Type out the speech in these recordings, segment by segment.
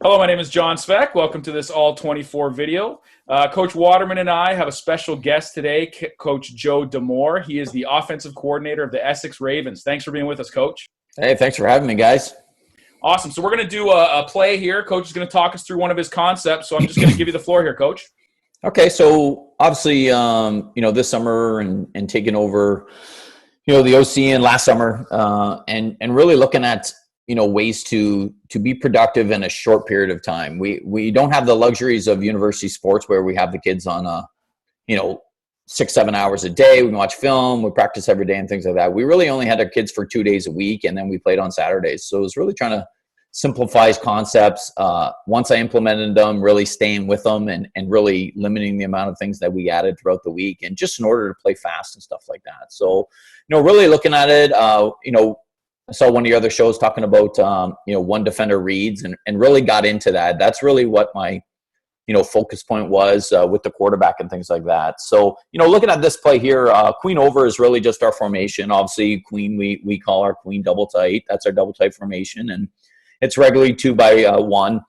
Hello, my name is John Speck. Welcome to this All 24 video. Coach Waterman and I have a special guest today, Coach Joe Demore. He is the offensive coordinator of the Essex Ravens. Thanks for being with us, Coach. Hey, thanks for having me, guys. Awesome. So we're going to do a play here. Coach is going to talk us through one of his concepts. So I'm just going to give you the floor here, Coach. Okay, so obviously, this summer and taking over, the OC and last summer, and really looking at ways to be productive in a short period of time. We don't have the luxuries of university sports where we have the kids on 6-7 hours a day. We can watch film, we practice every day and things like that. We really only had our kids for 2 days a week, and then we played on Saturdays. So it was really trying to simplify concepts. Once I implemented them, really staying with them and really limiting the amount of things that we added throughout the week, and just in order to play fast and stuff like that. So, really looking at it, I saw one of your other shows talking about, one defender reads and really got into that. That's really what my, focus point was with the quarterback and things like that. So, looking at this play here, queen over is really just our formation. Obviously, queen, we call our queen double tight. That's our double tight formation. And it's regularly 2-by-1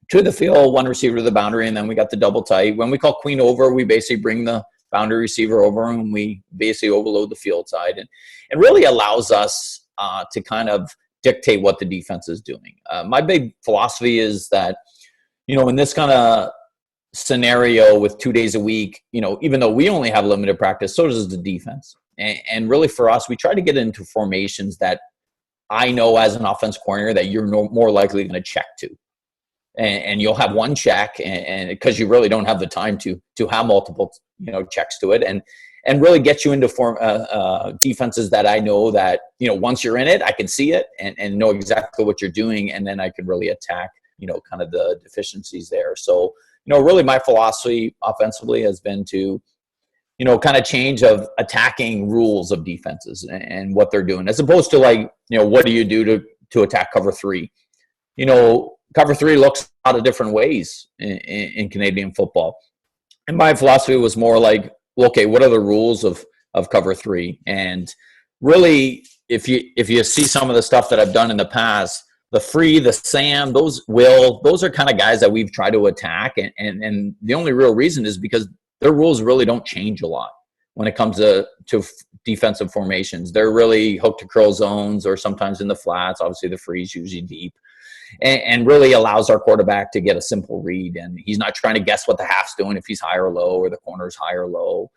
to the field, one receiver to the boundary, and then we got the double tight. When we call queen over, we basically bring the boundary receiver over and we basically overload the field side. And it really allows us to kind of dictate what the defense is doing. My big philosophy is that, in this kind of scenario with 2 days a week, even though we only have limited practice, so does the defense. And really for us, we try to get into formations that I know as an offense coordinator that you're more likely going to check to. And you'll have one check, and because you really don't have the time to have multiple, checks to it. And really get you into defenses that I know that, once you're in it, I can see it and know exactly what you're doing. And then I can really attack, kind of the deficiencies there. So, really my philosophy offensively has been to, kind of change of attacking rules of defenses and what they're doing, as opposed to what do you do to attack cover three? Cover three looks a lot of different ways in Canadian football. And my philosophy was more like, okay, what are the rules of cover three? And really, if you see some of the stuff that I've done in the past, the free, the Sam, those are kind of guys that we've tried to attack. And the only real reason is because their rules really don't change a lot when it comes to defensive formations. They're really hook to curl zones or sometimes in the flats. Obviously, the free is usually deep. And really allows our quarterback to get a simple read. And he's not trying to guess what the half's doing, if he's high or low or the corner's high or low.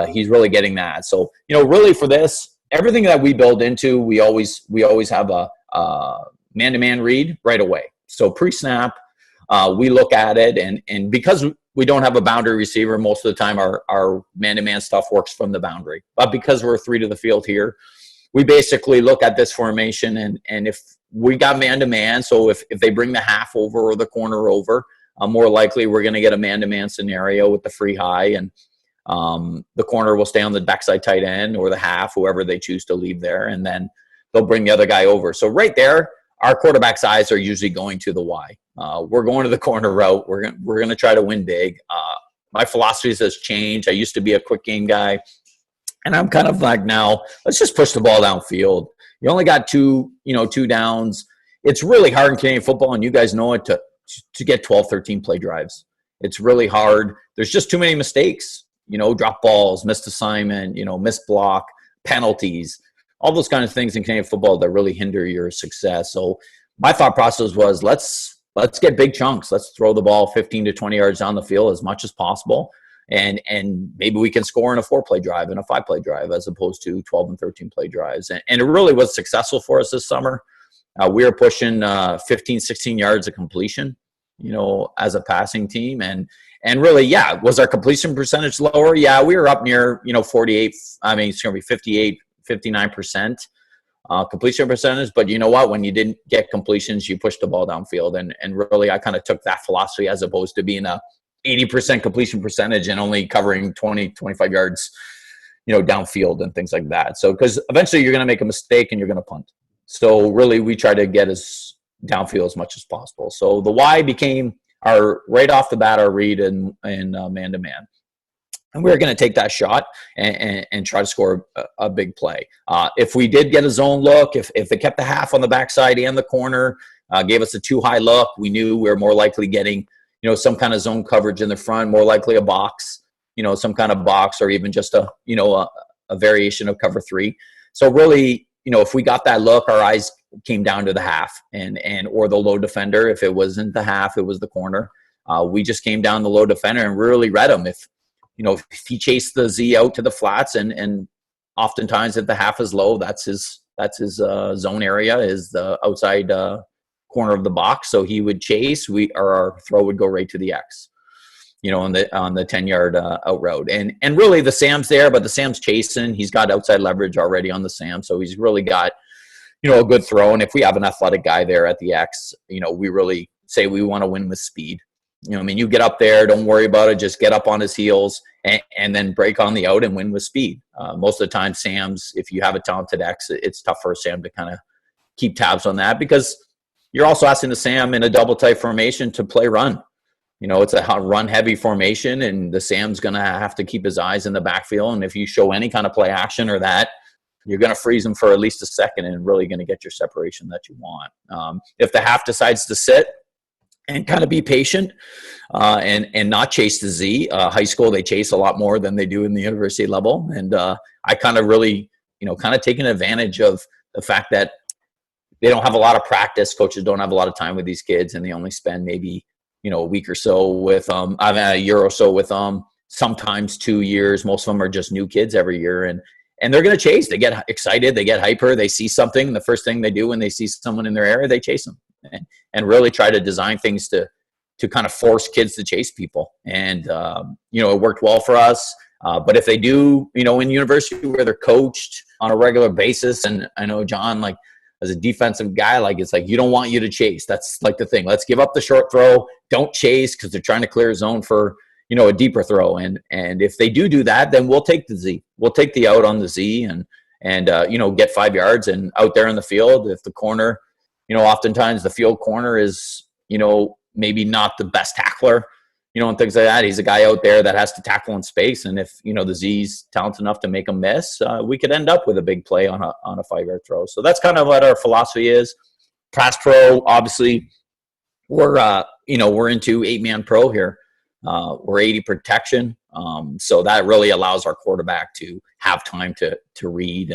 He's really getting that. So, really for this, everything that we build into, we always have a man-to-man read right away. So pre-snap, we look at it. And because we don't have a boundary receiver, most of the time our man-to-man stuff works from the boundary. But because we're 3 to the field here, we basically look at this formation, and if we got man-to-man, so if they bring the half over or the corner over, more likely we're going to get a man-to-man scenario with the free high, and the corner will stay on the backside tight end or the half, whoever they choose to leave there, and then they'll bring the other guy over. So right there, our quarterback's eyes are usually going to the Y. We're going to the corner route. We're going to try to win big. My philosophies has changed. I used to be a quick game guy. And I'm kind of like, now, let's just push the ball downfield. You only got two downs. It's really hard in Canadian football, and you guys know it, to get 12, 13 play drives. It's really hard. There's just too many mistakes, drop balls, missed assignment, missed block, penalties, all those kind of things in Canadian football that really hinder your success. So my thought process was, let's get big chunks. Let's throw the ball 15 to 20 yards down the field as much as possible. And maybe we can score in a 4-play drive and a 5-play drive as opposed to 12 and 13-play drives. And it really was successful for us this summer. We were pushing 15, 16 yards of completion, as a passing team. And really, yeah, was our completion percentage lower? Yeah, we were up near, 58, 59% completion percentage. But you know what? When you didn't get completions, you pushed the ball downfield. And really, I kind of took that philosophy as opposed to being a 80% completion percentage and only covering 20, 25 yards, downfield and things like that. So, because eventually you're going to make a mistake and you're going to punt. So really we try to get as downfield as much as possible. So the Y became right off the bat, our read in man-to-man. And we were going to take that shot and try to score a big play. If we did get a zone look, if they kept the half on the backside and the corner, gave us a too high look. We knew we were more likely getting, some kind of zone coverage in the front, more likely a box, some kind of box, or even just a variation of cover 3. So really, if we got that look, our eyes came down to the half and or the low defender. If it wasn't the half, it was the corner. We just came down the low defender and really read him. If he chased the Z out to the flats, and oftentimes if the half is low, that's his zone area, is the outside corner of the box. So he would chase. Our throw would go right to the X, on the 10-yard out route. And really the Sam's there, but the Sam's chasing. He's got outside leverage already on the Sam, so he's really got a good throw. And if we have an athletic guy there at the X, we really say we want to win with speed. You get up there, don't worry about it. Just get up on his heels and then break on the out and win with speed. Most of the time, Sam's, if you have a talented X, it's tough for a Sam to kind of keep tabs on that, because you're also asking the Sam in a double tight formation to play run. It's a run-heavy formation, and the Sam's going to have to keep his eyes in the backfield. And if you show any kind of play action or that, you're going to freeze him for at least a second and really going to get your separation that you want. If the half decides to sit and kind of be patient and not chase the Z. High school, they chase a lot more than they do in the university level. And I kind of really, kind of taken advantage of the fact that they don't have a lot of practice. Coaches don't have a lot of time with these kids, and they only spend maybe, a week or so with them, a year or so with them, sometimes 2 years. Most of them are just new kids every year. And they're going to chase. They get excited. They get hyper. They see something. The first thing they do when they see someone in their area, they chase them. And really try to design things to kind of force kids to chase people. And, it worked well for us. But if they do, in university where they're coached on a regular basis, and I know John, like as a defensive guy, like it's like, you don't want you to chase. That's like the thing. Let's give up the short throw. Don't chase, because they're trying to clear a zone for, a deeper throw. And if they do that, then we'll take the Z. We'll take the out on the Z and get 5 yards and out there in the field. If the corner, oftentimes the field corner is, maybe not the best tackler, and things like that. He's a guy out there that has to tackle in space. And if, the Z's talented enough to make him miss, we could end up with a big play on a 5-yard throw. So that's kind of what our philosophy is. Pass pro, obviously, we're into 8-man pro here. We're 80 protection. So that really allows our quarterback to have time to read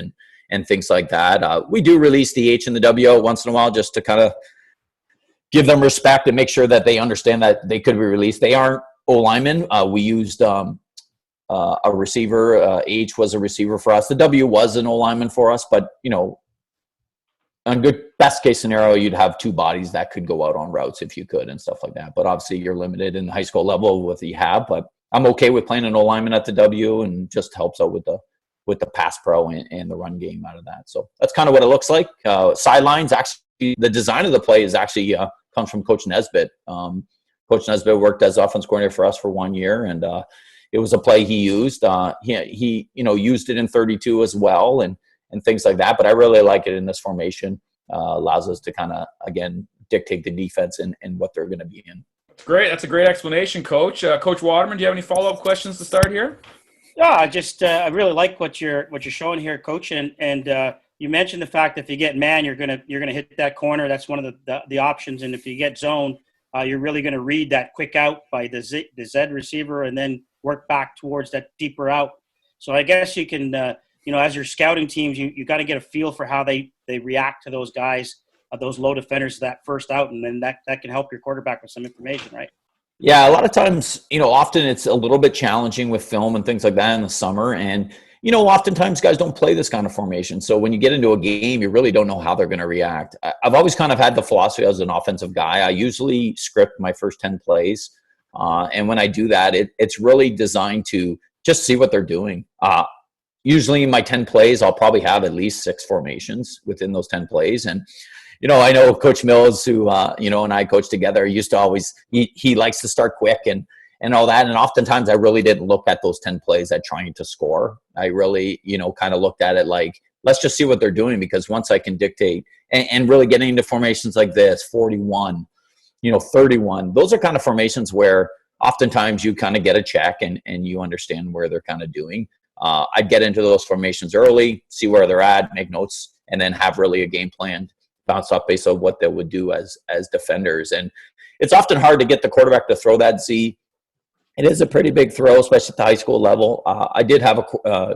and things like that. We do release the H and the W once in a while just to kind of give them respect and make sure that they understand that they could be released. They aren't O-linemen. We used a receiver. H was a receiver for us. The W was an O-lineman for us, but, on good best case scenario, you'd have 2 bodies that could go out on routes if you could and stuff like that. But obviously you're limited in the high school level with what you have. But I'm okay with playing an O-lineman at the W, and just helps out with the pass pro and the run game out of that. So that's kind of what it looks like. Sidelines, actually, the design of the play is actually comes from Coach Nesbitt. Coach Nesbitt worked as offense coordinator for us for 1 year, and it was a play he used. He used it in 32 as well, and things like that. But I really like it in this formation. Allows us to kind of, again, dictate the defense and what they're going to be in. That's great. That's a great explanation, Coach. Coach Waterman, do you have any follow-up questions to start here? Yeah, I really like what you're showing here, Coach. And you mentioned the fact that if you get man, you're gonna hit that corner. That's one of the options. And if you get zone, you're really going to read that quick out by the Z receiver and then work back towards that deeper out. So I guess you can, as you're scouting teams, you got to get a feel for how they react to those guys, those low defenders, that first out, and then that can help your quarterback with some information, right? Yeah, a lot of times, often it's a little bit challenging with film and things like that in the summer. And, oftentimes guys don't play this kind of formation. So when you get into a game, you really don't know how they're going to react. I've always kind of had the philosophy as an offensive guy. I usually script my first 10 plays. And when I do that, it's really designed to just see what they're doing. Usually in my 10 plays, I'll probably have at least 6 formations within those 10 plays. And, I know Coach Mills, who, and I coach together, used to always, he likes to start quick and all that. And oftentimes I really didn't look at those 10 plays at trying to score. I really, kind of looked at it like, let's just see what they're doing, because once I can dictate and really getting into formations like this, 41, 31, those are kind of formations where oftentimes you kind of get a check and you understand where they're kind of doing. I'd get into those formations early, see where they're at, make notes, and then have really a game plan bounce off based on what they would do as defenders. And it's often hard to get the quarterback to throw that Z. It is a pretty big throw, especially at the high school level. I did have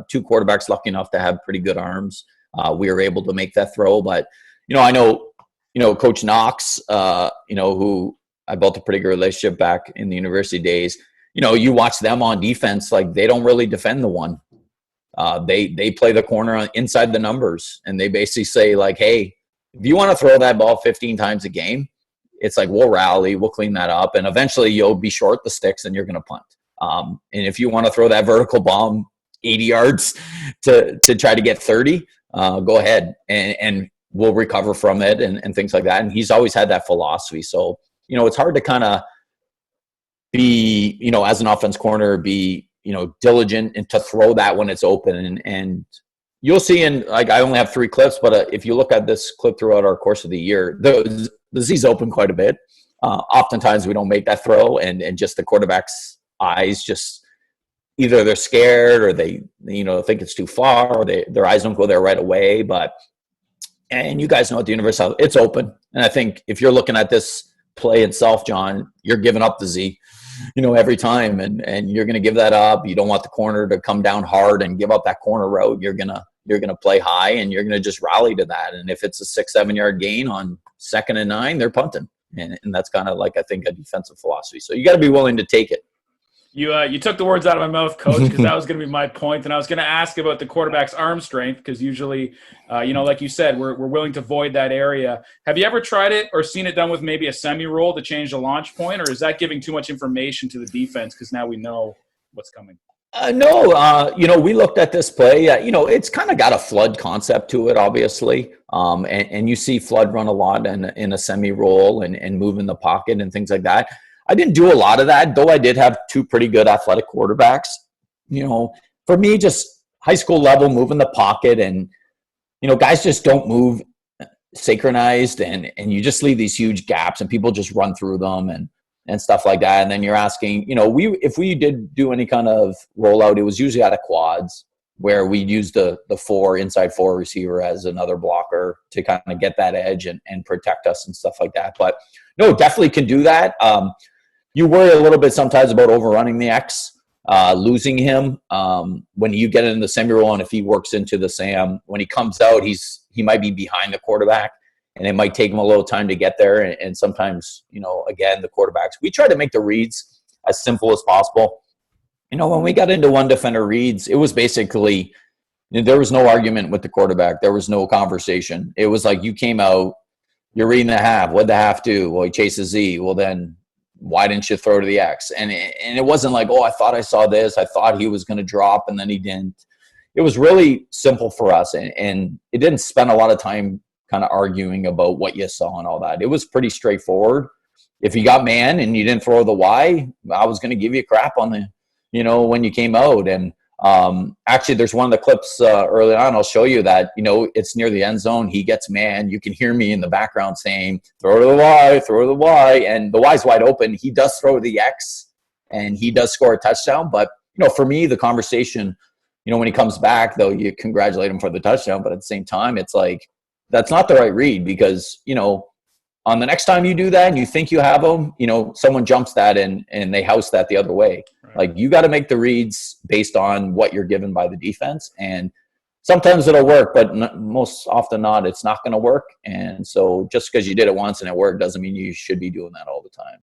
two quarterbacks lucky enough to have pretty good arms. We were able to make that throw. But, I know, Coach Knox, who I built a pretty good relationship back in the university days. You watch them on defense, like they don't really defend the one. They play the corner inside the numbers, and they basically say like, hey, if you want to throw that ball 15 times a game, it's like, we'll rally, we'll clean that up, and eventually you'll be short the sticks and you're going to punt. And if you want to throw that vertical bomb 80 yards to try to get 30, go ahead, and we'll recover from it and things like that. And he's always had that philosophy. So, it's hard to kind of be, as an offense corner, be, diligent and to throw that when it's open. And you'll see I only have 3 clips, but if you look at this clip throughout our course of the year, the Z's open quite a bit. Oftentimes we don't make that throw, and just the quarterback's eyes just either they're scared or they think it's too far, or their eyes don't go there right away. And you guys know at the university, it's open. And I think if you're looking at this play itself, John, you're giving up the Z, every time, and you're going to give that up. You don't want the corner to come down hard and give up that corner route. You're going to play high, and you're going to just rally to that. And if it's a 6-7 yard gain on 2nd and 9, they're punting. And that's kind of like, I think, a defensive philosophy. So you got to be willing to take it. You took the words out of my mouth, Coach, because that was going to be my point. And I was going to ask about the quarterback's arm strength, because usually, like you said, we're willing to void that area. Have you ever tried it or seen it done with maybe a semi-roll to change the launch point, or is that giving too much information to the defense because now we know what's coming? No, we looked at this play. It's kind of got a flood concept to it, obviously. And you see flood run a lot in a semi-roll and move in the pocket and things like that. I didn't do a lot of that, though I did have 2 pretty good athletic quarterbacks. For me, just high school level, move in the pocket, and, guys just don't move synchronized, and you just leave these huge gaps, and people just run through them and stuff like that. And then you're asking, if we did do any kind of rollout, it was usually out of quads, where we'd use the inside 4 receiver as another blocker to kind of get that edge and protect us and stuff like that. But no, definitely can do that. You worry a little bit sometimes about overrunning the X, losing him. When you get in the semi-roll, and if he works into the Sam, when he comes out, he might be behind the quarterback, and it might take him a little time to get there. And sometimes, again, the quarterbacks, we try to make the reads as simple as possible. When we got into one defender reads, it was basically, there was no argument with the quarterback. There was no conversation. It was like, you came out, you're reading the half. What'd the half do? Well, he chases Z. Well, then why didn't you throw to the X? And it wasn't like, oh, I thought I saw this. I thought he was going to drop, and then he didn't. It was really simple for us, and it didn't spend a lot of time kind of arguing about what you saw and all that. It was pretty straightforward. If you got man and you didn't throw the Y, I was going to give you crap on the, when you came out. And actually, there's one of the clips early on, I'll show you that, it's near the end zone. He gets man. You can hear me in the background saying, throw to the Y, throw to the Y. And the Y's wide open. He does throw the X, and he does score a touchdown. But, for me, the conversation, when he comes back, though, you congratulate him for the touchdown. But at the same time, it's like, that's not the right read, because, on the next time you do that and you think you have them, someone jumps that and they house that the other way. Right. Like, you got to make the reads based on what you're given by the defense. And sometimes it'll work, but most often not, it's not going to work. And so just because you did it once and it worked doesn't mean you should be doing that all the time.